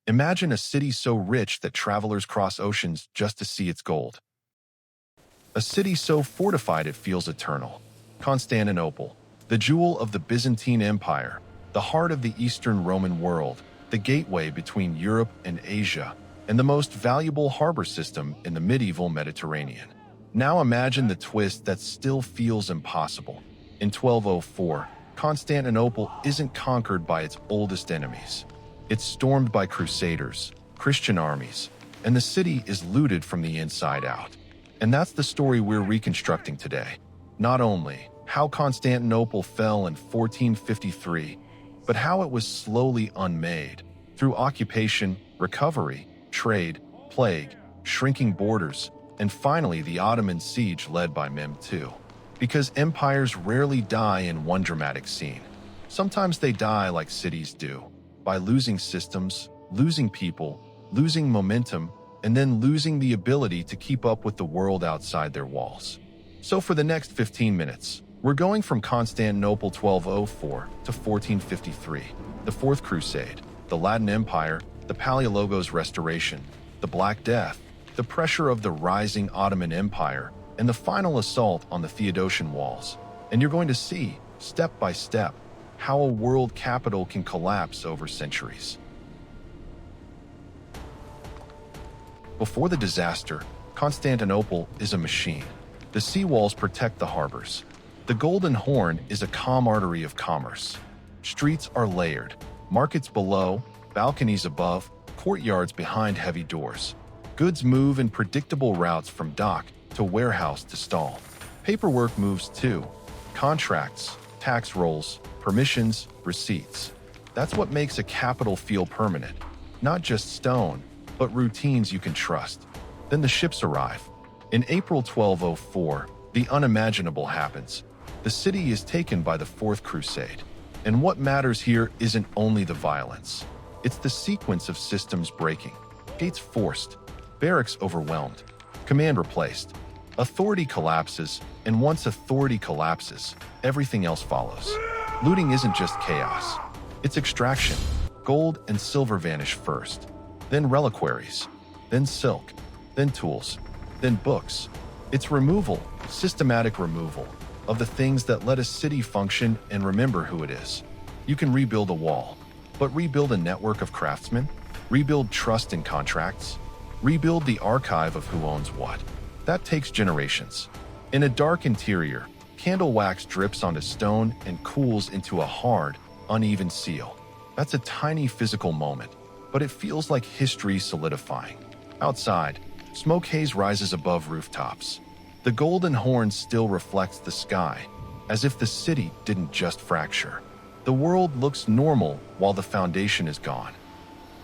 Imagine a city so rich that travelers cross oceans just to see its gold. A city so fortified it feels eternal. Constantinople, the jewel of the Byzantine Empire, the heart of the Eastern Roman world, the gateway between Europe and Asia, and the most valuable harbor system in the medieval Mediterranean. Now imagine the twist that still feels impossible. In 1204, Constantinople isn't conquered by its oldest enemies. It's stormed by crusaders, Christian armies, and the city is looted from the inside out. And that's the story we're reconstructing today. Not only how Constantinople fell in 1453, but how it was slowly unmade through occupation, recovery, trade, plague, shrinking borders, and finally the Ottoman siege led by Mehmed II. Because empires rarely die in one dramatic scene. Sometimes they die like cities do, by losing systems, losing people, losing momentum, and then losing the ability to keep up with the world outside their walls. So for the next 15 minutes, we're going from Constantinople 1204 to 1453, the Fourth Crusade, the Latin Empire, the Palaiologos Restoration, the Black Death, the pressure of the rising Ottoman Empire, and the final assault on the Theodosian walls. And you're going to see, step by step, how a world capital can collapse over centuries. Before the disaster, Constantinople is a machine. The seawalls protect the harbors. The Golden Horn is a calm artery of commerce. Streets are layered, markets below, balconies above, courtyards behind heavy doors. Goods move in predictable routes from dock to warehouse to stall. Paperwork moves too. Contracts, tax rolls, permissions, receipts. That's what makes a capital feel permanent. Not just stone, but routines you can trust. Then the ships arrive. In April 1204, the unimaginable happens. The city is taken by the Fourth Crusade. And what matters here isn't only the violence. It's the sequence of systems breaking. Gates forced, barracks overwhelmed, command replaced. Authority collapses, and once authority collapses, everything else follows. Looting isn't just chaos. It's extraction. Gold and silver vanish first. Then reliquaries, then silk, then tools, then books. It's removal, systematic removal, of the things that let a city function and remember who it is. You can rebuild a wall, but rebuild a network of craftsmen, rebuild trust in contracts, rebuild the archive of who owns what. That takes generations. In a dark interior, candle wax drips onto stone and cools into a hard, uneven seal. That's a tiny physical moment, but it feels like history solidifying. Outside, smoke haze rises above rooftops. The Golden Horn still reflects the sky, as if the city didn't just fracture. The world looks normal while the foundation is gone.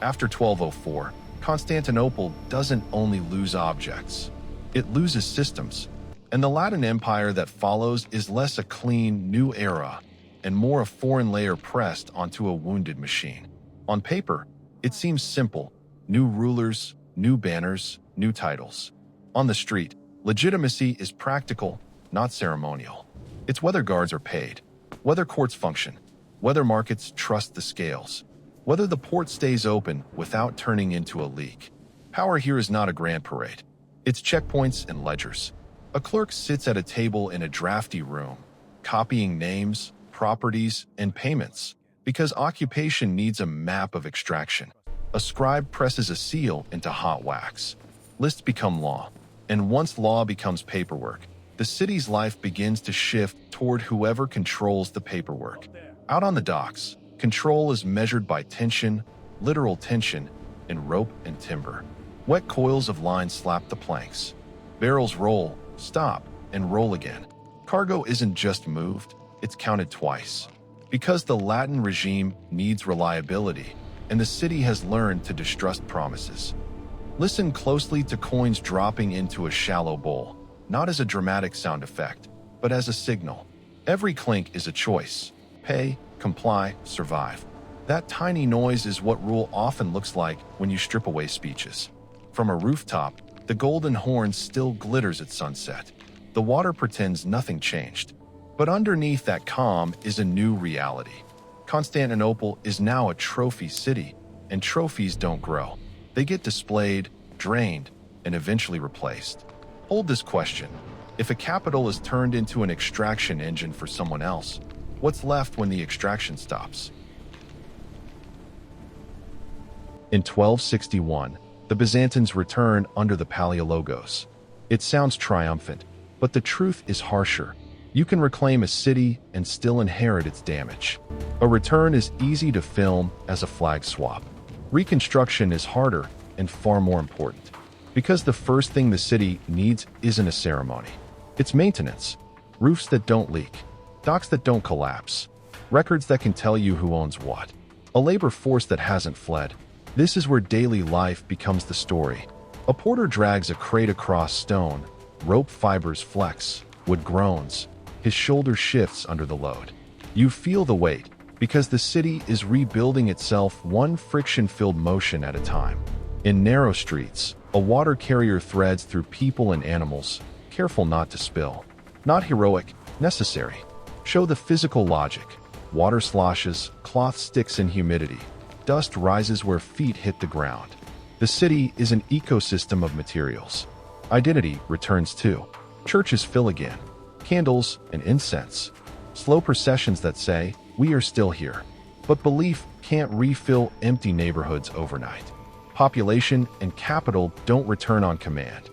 After 1204, Constantinople doesn't only lose objects, it loses systems. And the Latin Empire that follows is less a clean, new era and more a foreign layer pressed onto a wounded machine. On paper, it seems simple. New rulers, new banners, new titles. On the street, legitimacy is practical, not ceremonial. It's whether guards are paid, whether courts function, whether markets trust the scales, whether the port stays open without turning into a leak. Power here is not a grand parade. It's checkpoints and ledgers. A clerk sits at a table in a drafty room, copying names, properties, and payments, because occupation needs a map of extraction. A scribe presses a seal into hot wax. Lists become law, and once law becomes paperwork, the city's life begins to shift toward whoever controls the paperwork. Out on the docks, control is measured by tension, literal tension, and rope and timber. Wet coils of line slap the planks. Barrels roll, stop, and roll again. Cargo isn't just moved, it's counted twice. Because the Latin regime needs reliability, and the city has learned to distrust promises. Listen closely to coins dropping into a shallow bowl, not as a dramatic sound effect, but as a signal. Every clink is a choice. Pay, comply, survive. That tiny noise is what rule often looks like when you strip away speeches. From a rooftop, the Golden Horn still glitters at sunset. The water pretends nothing changed. But underneath that calm is a new reality. Constantinople is now a trophy city, and trophies don't grow. They get displayed, drained, and eventually replaced. Hold this question. If a capital is turned into an extraction engine for someone else, what's left when the extraction stops? In 1261, the Byzantines return under the Palaiologos. It sounds triumphant, but the truth is harsher. You can reclaim a city and still inherit its damage. A return is easy to film as a flag swap. Reconstruction is harder and far more important, because the first thing the city needs isn't a ceremony. It's maintenance. Roofs that don't leak, docks that don't collapse, records that can tell you who owns what, a labor force that hasn't fled. This is where daily life becomes the story. A porter drags a crate across stone, rope fibers flex, wood groans, his shoulder shifts under the load. You feel the weight, because the city is rebuilding itself one friction-filled motion at a time. In narrow streets, a water carrier threads through people and animals, careful not to spill. Not heroic, necessary. Show the physical logic. Water sloshes, cloth sticks in humidity. Dust rises where feet hit the ground. The city is an ecosystem of materials. Identity returns too. Churches fill again. Candles and incense. Slow processions that say, we are still here. But belief can't refill empty neighborhoods overnight. Population and capital don't return on command.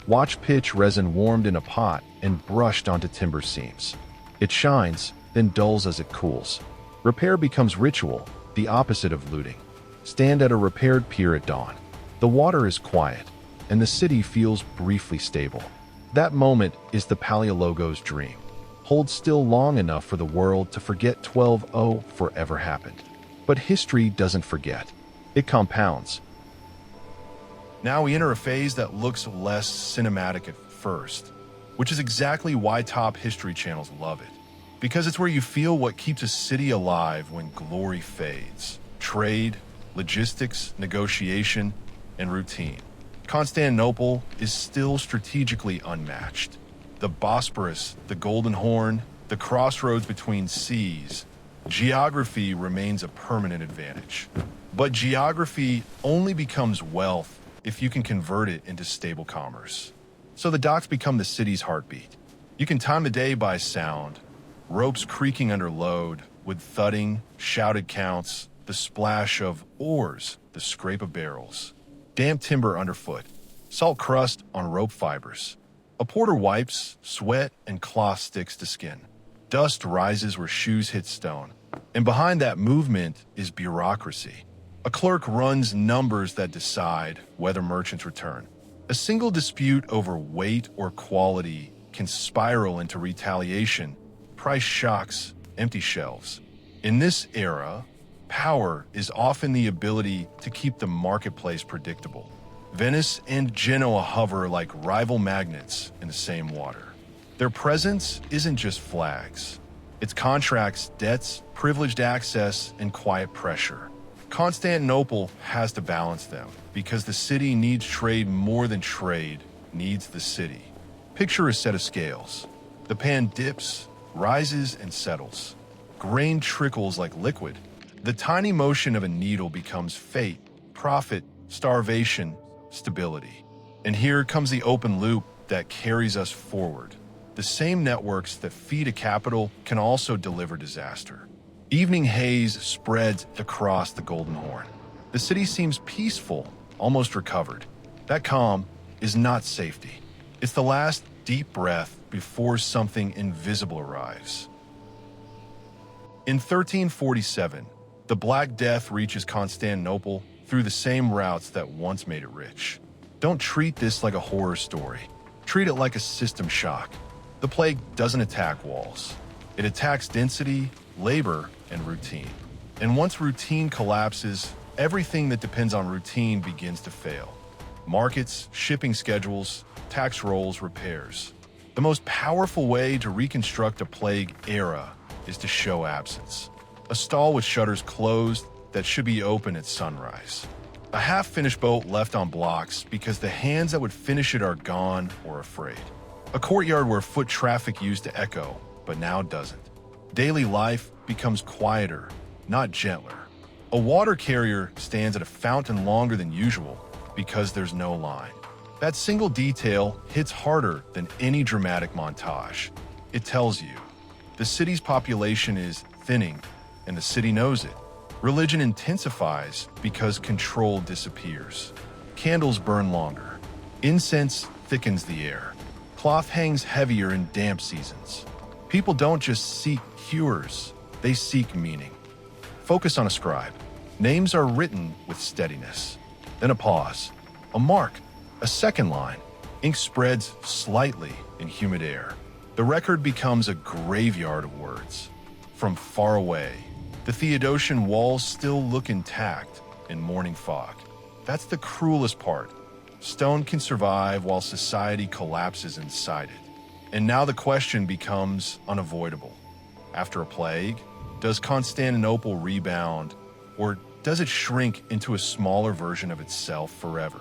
Watch pitch resin warmed in a pot and brushed onto timber seams. It shines, then dulls as it cools. Repair becomes ritual, the opposite of looting. Stand at a repaired pier at dawn. The water is quiet, and the city feels briefly stable. That moment is the Palaiologos' dream. Hold still long enough for the world to forget 1200 forever happened. But history doesn't forget. It compounds. Now we enter a phase that looks less cinematic at first, which is exactly why top history channels love it. Because it's where you feel what keeps a city alive when glory fades. Trade, logistics, negotiation, and routine. Constantinople is still strategically unmatched. The Bosporus, the Golden Horn, the crossroads between seas. Geography remains a permanent advantage. But geography only becomes wealth if you can convert it into stable commerce. So the docks become the city's heartbeat. You can time the day by sound, ropes creaking under load, with thudding, shouted counts, the splash of oars, the scrape of barrels, damp timber underfoot, salt crust on rope fibers. A porter wipes, sweat and cloth sticks to skin. Dust rises where shoes hit stone. And behind that movement is bureaucracy. A clerk runs numbers that decide whether merchants return. A single dispute over weight or quality can spiral into retaliation, price shocks, empty shelves. In this era, power is often the ability to keep the marketplace predictable. Venice and Genoa hover like rival magnets in the same water. Their presence isn't just flags. It's contracts, debts, privileged access, and quiet pressure. Constantinople has to balance them because the city needs trade more than trade needs the city. Picture a set of scales. The pan dips, rises, and settles. Grain trickles like liquid. The tiny motion of a needle becomes fate, profit, starvation, stability. And here comes the open loop that carries us forward. The same networks that feed a capital can also deliver disaster. Evening haze spreads across the Golden Horn. The city seems peaceful, almost recovered. That calm is not safety. It's the last deep breath before something invisible arrives. In 1347, the Black Death reaches Constantinople through the same routes that once made it rich. Don't treat this like a horror story. Treat it like a system shock. The plague doesn't attack walls. It attacks density, labor, and routine. And once routine collapses, everything that depends on routine begins to fail. Markets, shipping schedules, tax rolls, repairs. The most powerful way to reconstruct a plague era is to show absence. A stall with shutters closed that should be open at sunrise. A half-finished boat left on blocks because the hands that would finish it are gone or afraid. A courtyard where foot traffic used to echo, but now doesn't. Daily life becomes quieter, not gentler. A water carrier stands at a fountain longer than usual because there's no line. That single detail hits harder than any dramatic montage. It tells you the city's population is thinning, and the city knows it. Religion intensifies because control disappears. Candles burn longer. Incense thickens the air. Cloth hangs heavier in damp seasons. People don't just seek cures, they seek meaning. Focus on a scribe. Names are written with steadiness. Then a pause, a mark, a second line. Ink spreads slightly in humid air. The record becomes a graveyard of words. From far away, the Theodosian walls still look intact in morning fog. That's the cruelest part. Stone can survive while society collapses inside it. And now the question becomes unavoidable. After a plague, does Constantinople rebound, or does it shrink into a smaller version of itself forever?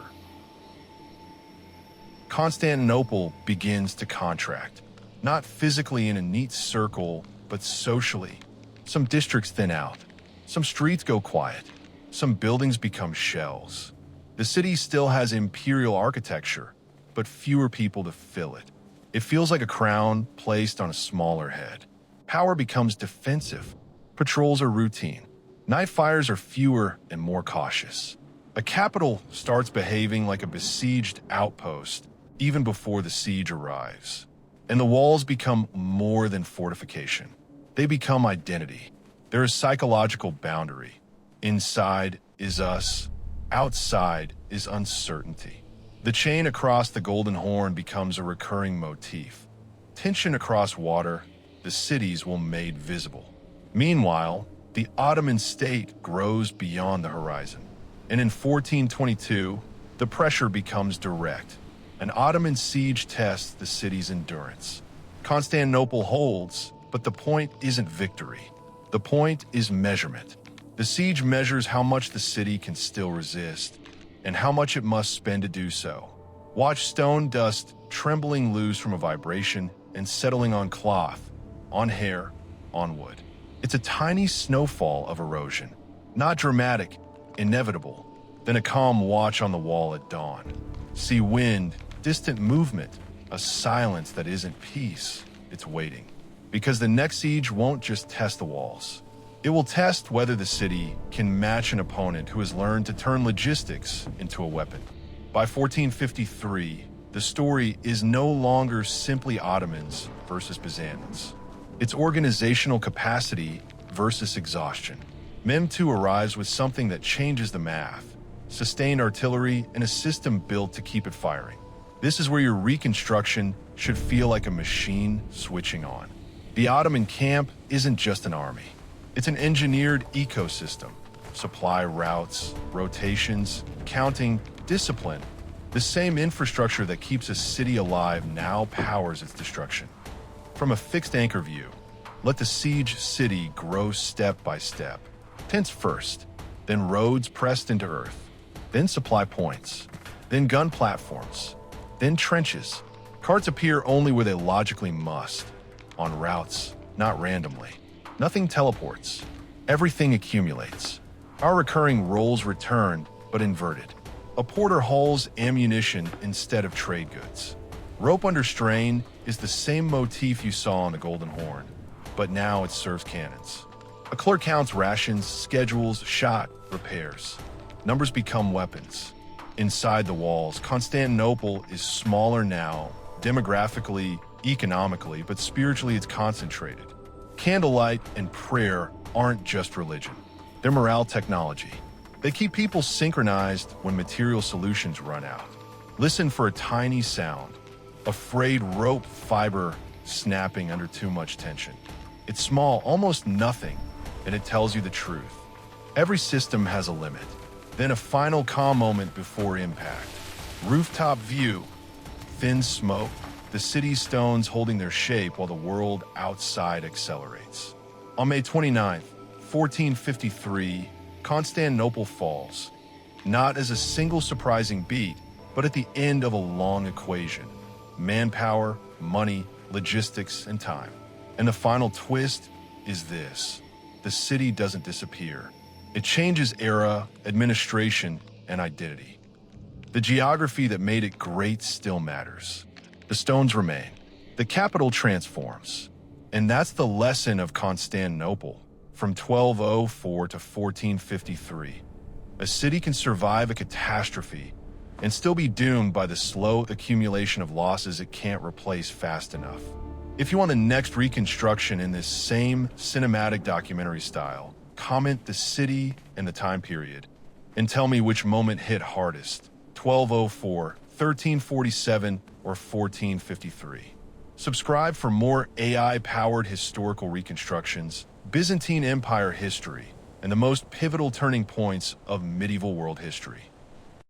Constantinople begins to contract, not physically in a neat circle, but socially. Some districts thin out, some streets go quiet, some buildings become shells. The city still has imperial architecture, but fewer people to fill it. It feels like a crown placed on a smaller head. Power becomes defensive. Patrols are routine. Night fires are fewer and more cautious. A capital starts behaving like a besieged outpost even before the siege arrives. And the walls become more than fortification. They become identity. There is psychological boundary. Inside is us. Outside is uncertainty. The chain across the Golden Horn becomes a recurring motif. Tension across water, the cities will made visible. Meanwhile, the Ottoman state grows beyond the horizon. And in 1422, the pressure becomes direct. An Ottoman siege tests the city's endurance. Constantinople holds, but the point isn't victory. The point is measurement. The siege measures how much the city can still resist, and how much it must spend to do so. Watch stone dust trembling loose from a vibration and settling on cloth, on hair, on wood. It's a tiny snowfall of erosion. Not dramatic, inevitable. Then a calm watch on the wall at dawn. See wind, distant movement, a silence that isn't peace, it's waiting. Because the next siege won't just test the walls. It will test whether the city can match an opponent who has learned to turn logistics into a weapon. By 1453, the story is no longer simply Ottomans versus Byzantines. It's organizational capacity versus exhaustion. Mem II arrives with something that changes the math: sustained artillery and a system built to keep it firing. This is where your Reconstruction should feel like a machine switching on. The Ottoman camp isn't just an army. It's an engineered ecosystem. Supply routes, rotations, counting, discipline. The same infrastructure that keeps a city alive now powers its destruction. From a fixed anchor view, let the siege city grow step by step. Tents first, then roads pressed into earth, then supply points, then gun platforms, then trenches. Carts appear only where they logically must, on routes, not randomly. Nothing teleports. Everything accumulates. Our recurring roles return, but inverted. A porter hauls ammunition instead of trade goods. Rope under strain is the same motif you saw on the Golden Horn, but now it serves cannons. A clerk counts rations, schedules, shot, repairs. Numbers become weapons. Inside the walls, Constantinople is smaller now, demographically, economically, but spiritually it's concentrated. Candlelight and prayer aren't just religion. They're morale technology. They keep people synchronized when material solutions run out. Listen for a tiny sound, a frayed rope fiber snapping under too much tension. It's small, almost nothing, and it tells you the truth. Every system has a limit. Then a final calm moment before impact. Rooftop view, thin smoke, the city's stones holding their shape while the world outside accelerates. On May 29th, 1453, Constantinople falls, not as a single surprising beat, but at the end of a long equation: manpower, money, logistics, and time. And the final twist is this: the city doesn't disappear. It changes era, administration, and identity. The geography that made it great still matters. The stones remain. The capital transforms. And that's the lesson of Constantinople. From 1204 to 1453, a city can survive a catastrophe and still be doomed by the slow accumulation of losses it can't replace fast enough. If you want the next reconstruction in this same cinematic documentary style, comment the city and the time period, and tell me which moment hit hardest, 1204, 1347, or 1453. Subscribe for more AI-powered historical reconstructions, Byzantine Empire history, and the most pivotal turning points of medieval world history.